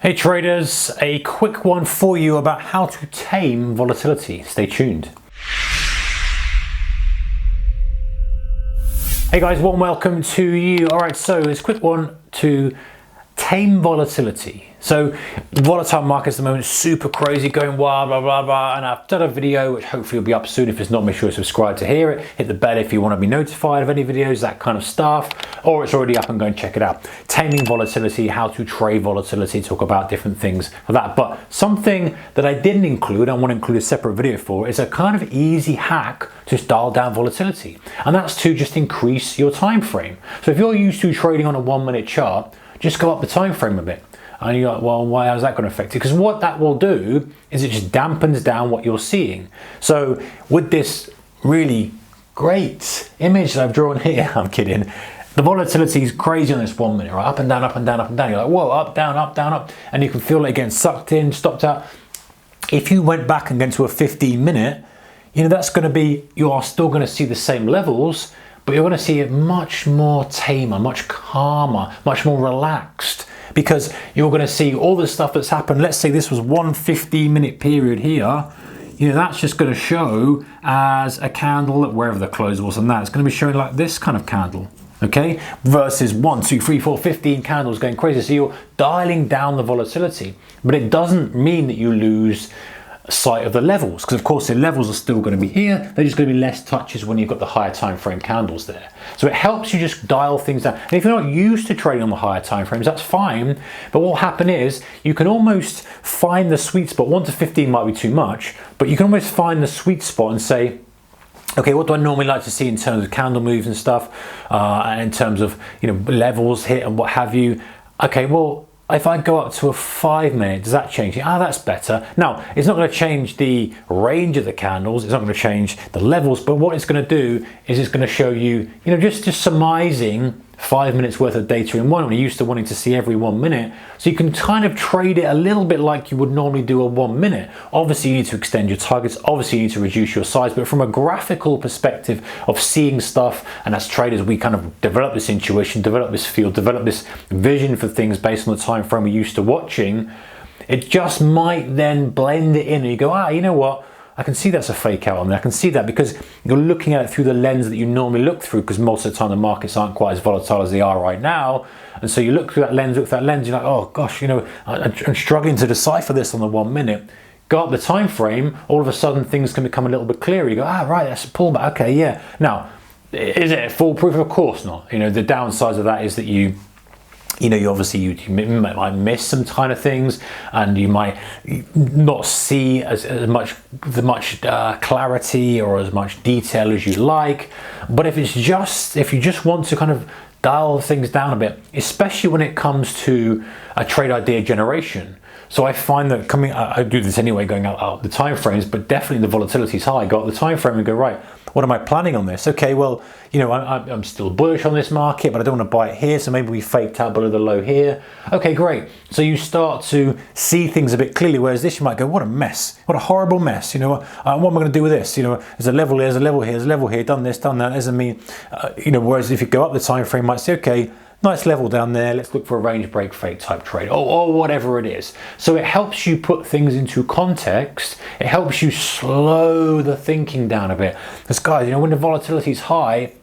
Hey traders, a quick one for you about how to tame volatility. Stay tuned. Hey guys, warm welcome to you. All right, so this quick one to tame volatility. So volatile markets at the moment, super crazy, going wild, blah, blah, blah. And I've done a video, which hopefully will be up soon. If it's not, make sure to subscribe to hear it. Hit the bell if you want to be notified of any videos, that kind of stuff. Or it's already up and go and check it out. Taming volatility, how to trade volatility, talk about different things for that. But something that I didn't include, I want to include a separate video for, is a kind of easy hack to dial down volatility. And that's to just increase your time frame. So if you're used to trading on a 1 minute chart, just go up the time frame a bit. And you're like, well, why is that going to affect it? Because what that will do is it just dampens down what you're seeing. So with this really great image that I've drawn here, I'm kidding, the volatility is crazy on this 1 minute, right? Up and down, up and down, up and down. You're like, whoa, up, down, up, down, up. And you can feel it getting sucked in, stopped out. If you went back and get to a 15 minute, you know, that's going to be, you are still going to see the same levels, but you're going to see it much more tamer, much calmer, much more relaxed. Because you're going to see all the stuff that's happened. Let's say this was 1 15-minute period here. You know, that's just going to show as a candle at wherever the close was, and that's going to be showing like this kind of candle. Okay, versus 1, 2, 3, 4, 15 candles going crazy. So you're dialing down the volatility, but it doesn't mean that you lose sight of the levels, because of course the levels are still going to be here. They're just going to be less touches when you've got the higher time frame candles there. So it helps you just dial things down. And if you're not used to trading on the higher time frames, that's fine. But what will happen is you can almost find the sweet spot. 1 to 15 might be too much, but you can almost find the sweet spot and say, okay, what do I normally like to see in terms of candle moves and stuff, and in terms of, you know, levels hit and what have you. Okay, well, if I go up to a 5 minute, does that change it? Ah, that's better. Now, it's not going to change the range of the candles. It's not going to change the levels. But what it's going to do is it's going to show you, you know, just surmising 5 minutes worth of data in one. We're used to wanting to see every 1 minute. So you can kind of trade it a little bit like you would normally do a 1 minute. Obviously, you need to extend your targets. Obviously, you need to reduce your size. But from a graphical perspective of seeing stuff, and as traders, we kind of develop this intuition, develop this field, develop this vision for things based on the time frame we're used to watching. It just might then blend it in and you go, ah, you know what? I can see that's a fake out on there. I can see that because you're looking at it through the lens that you normally look through, because most of the time the markets aren't quite as volatile as they are right now. And so you look through that lens, you're like, oh gosh, you know, I'm struggling to decipher this on the 1 minute. Go up the time frame, all of a sudden things can become a little bit clearer. You go, ah, right, that's a pullback. Okay, yeah. Now, is it foolproof? Of course not. You know, the downsides of that is that you obviously you might miss some kind of things, and you might not see as much clarity or as much detail as you like. But if you just want to kind of dial things down a bit, especially when it comes to a trade idea generation. So I find that I do this anyway, going out the time frames, but definitely the volatility is high. Go up the time frame and go, right, what am I planning on this? Okay, well, you know, I'm still bullish on this market, but I don't want to buy it here, so maybe we faked out below the low here. Okay, great. So you start to see things a bit clearly, whereas this you might go, what a mess, what a horrible mess. You know, what am I going to do with this? You know, there's a level here, there's a level here, there's a level here, done this, done that. Doesn't mean, you know, whereas if you go up the time frame, you might say, okay, nice level down there, let's look for a range break fake type trade, or whatever it is. So it helps you put things into context. It helps you slow the thinking down a bit. Because guys, you know, when the volatility is high,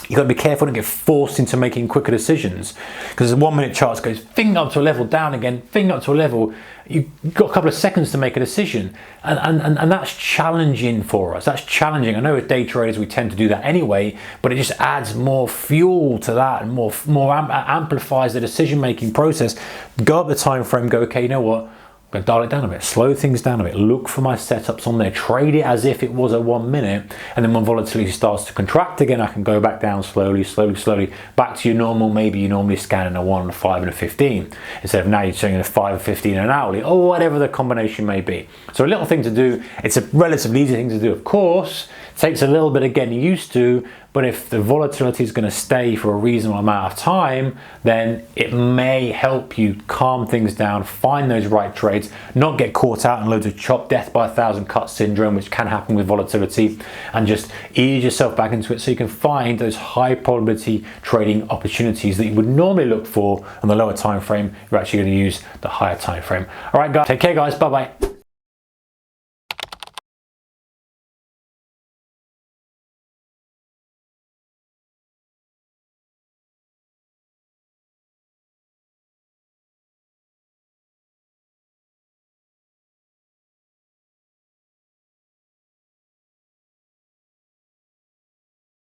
you've got to be careful and get forced into making quicker decisions, because the 1 minute charts goes thing up to a level, down again, thing up to a level. You've got a couple of seconds to make a decision, and that's challenging for us. That's challenging. I know as day traders we tend to do that anyway, but it just adds more fuel to that and more amplifies the decision making process. Go up the time frame, go, okay, you know what? I'm going to dial it down a bit, slow things down a bit, look for my setups on there, trade it as if it was a 1 minute, and then when volatility starts to contract again, I can go back down slowly, back to your normal. Maybe you normally scan in a 1, a 5, and a 15, instead of now you're showing in a 5, a 15, and an hourly, or whatever the combination may be. So a little thing to do. It's a relatively easy thing to do, of course. It takes a little bit of getting used to, but if the volatility is going to stay for a reasonable amount of time, then it may help you calm things down, find those right trades, not get caught out in loads of chop, death by 1,000 cuts syndrome, which can happen with volatility, and just ease yourself back into it so you can find those high probability trading opportunities that you would normally look for on the lower time frame. You're actually going to use the higher time frame. All right, guys, take care, guys. Bye bye.